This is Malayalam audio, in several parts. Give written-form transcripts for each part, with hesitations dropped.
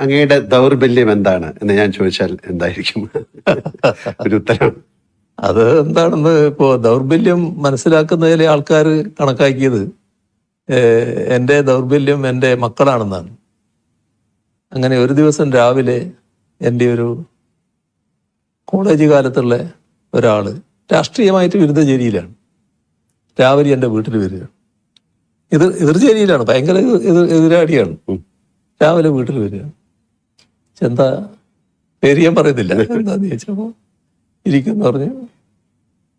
അങ്ങയുടെ ദൗർബല്യം എന്താണ് എന്ന് ഞാൻ ചോദിച്ചാൽ എന്തായിരിക്കും ഒരു ഉത്തരം? അത് എന്താണെന്ന് ഇപ്പോൾ ദൗർബല്യം മനസ്സിലാക്കുന്നതിലെ ആൾക്കാർ കണക്കാക്കിയത് എൻ്റെ ദൗർബല്യം എൻ്റെ മക്കളാണെന്നാണ്. അങ്ങനെ ഒരു ദിവസം രാവിലെ എൻ്റെ ഒരു കോളേജ് കാലത്തുള്ള ഒരാൾ രാഷ്ട്രീയമായിട്ട് വിരുദ്ധചേരിയിലാണ്. രാവിലെ എൻ്റെ വീട്ടിൽ വരിക. എതിർചേരിയിലാണ്, ഭയങ്കര എതിരാടിയാണ്. രാവിലെ വീട്ടിൽ വരിക. എന്താ പേര് ഞാൻ പറയുന്നില്ല, എന്താന്ന് ചോദിച്ചപ്പോൾ ഇരിക്കുന്നു പറഞ്ഞു.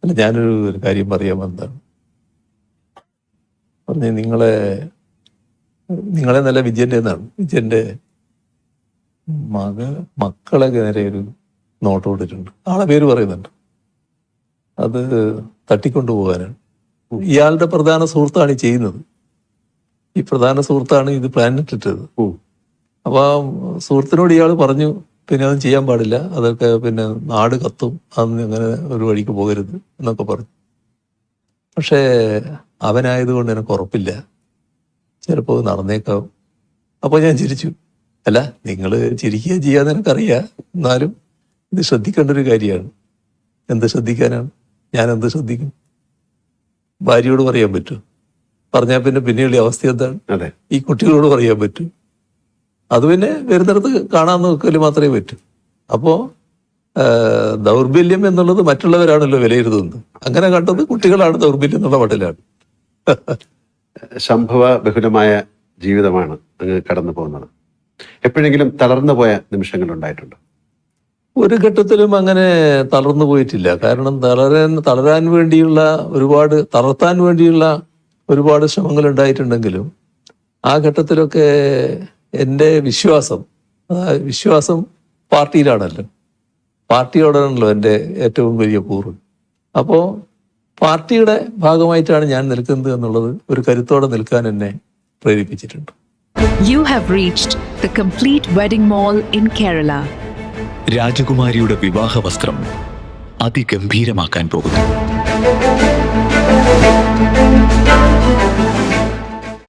അല്ല, ഞാനൊരു കാര്യം പറയാൻ വന്നതാണ്. പറഞ്ഞു നിങ്ങളെ നല്ല വിജയൻ്റെ എന്നാണ്. വിജയൻ്റെ മക്കളെ നേരെ ഒരു നോട്ട് കൊടുത്തിട്ടുണ്ട്. ആളെ പേര് പറയുന്നുണ്ട്. അത് തട്ടിക്കൊണ്ടുപോകാനാണ്. ഇയാളുടെ പ്രധാന സുഹൃത്താണ് ഈ ചെയ്യുന്നത്. ഈ പ്രധാന സുഹൃത്താണ് ഇത് പ്ലാൻ ഇട്ടിട്ടത്. അപ്പൊ ആ സുഹൃത്തിനോട് ഇയാൾ പറഞ്ഞു, പിന്നെ അതൊന്നും ചെയ്യാൻ പാടില്ല, അതൊക്കെ പിന്നെ നാട് കത്തും, അന്ന് അങ്ങനെ ഒരു വഴിക്ക് പോകരുത് എന്നൊക്കെ പറഞ്ഞു. പക്ഷേ അവനായതുകൊണ്ട് എനിക്ക് ഉറപ്പില്ല, ചിലപ്പോൾ നടന്നേക്കാവും. അപ്പോൾ ഞാൻ ചിരിച്ചു. അല്ല, നിങ്ങൾ ചിരിക്കുക ചെയ്യാന്ന് എനിക്കറിയാം, എന്നാലും ഇത് ശ്രദ്ധിക്കേണ്ട ഒരു കാര്യമാണ്. എന്ത് ശ്രദ്ധിക്കാനാണ്? ഞാൻ എന്ത് ശ്രദ്ധിക്കും? ഭാര്യയോട് പറയാൻ പറ്റും? പറഞ്ഞാൽ പിന്നെ പിന്നെയുള്ള അവസ്ഥ എന്താണ്? ഈ കുട്ടികളോട് പറയാൻ പറ്റും? അത് പിന്നെ വരുന്നിടത്ത് കാണാൻ നോക്കല് മാത്രമേ പറ്റൂ. അപ്പോൾ ദൗർബല്യം എന്നുള്ളത് മറ്റുള്ളവരാണല്ലോ വിലയിരുത്തുന്നത്. അങ്ങനെ കണ്ടത് കുട്ടികളാണ് ദൗർബല്യം എന്നുള്ള മട്ടിലാണ്. സംഭവ ബഹുലമായ ജീവിതമാണ് അങ്ങ് കടന്നു പോകുന്നത്. എപ്പോഴെങ്കിലും തളർന്നു പോയ നിമിഷങ്ങൾ ഉണ്ടായിട്ടുണ്ടോ? ഒരു ഘട്ടത്തിലും അങ്ങനെ തളർന്നു പോയിട്ടില്ല. കാരണം തളരാൻ വേണ്ടിയുള്ള തളർത്താൻ വേണ്ടിയുള്ള ഒരുപാട് ശ്രമങ്ങൾ ഉണ്ടായിട്ടുണ്ടെങ്കിലും ആ ഘട്ടത്തിലൊക്കെ എൻ്റെ വിശ്വാസം പാർട്ടിയിലാണല്ലോ. പാർട്ടിയോടാണല്ലോ എൻ്റെ ഏറ്റവും വലിയ കൂറ്. അപ്പോൾ പാർട്ടിയുടെ ഭാഗമായിട്ടാണ് ഞാൻ നിൽക്കുന്നത് എന്നുള്ളത് ഒരു കരുത്തോടെ നിൽക്കാൻ എന്നെ പ്രേരിപ്പിച്ചിട്ടുണ്ട്. You have reached the complete wedding mall in Kerala. രാജകുമാരിയുടെ വിവാഹ വസ്ത്രം അതിഗംഭീരമാക്കാൻ പോകുന്നു.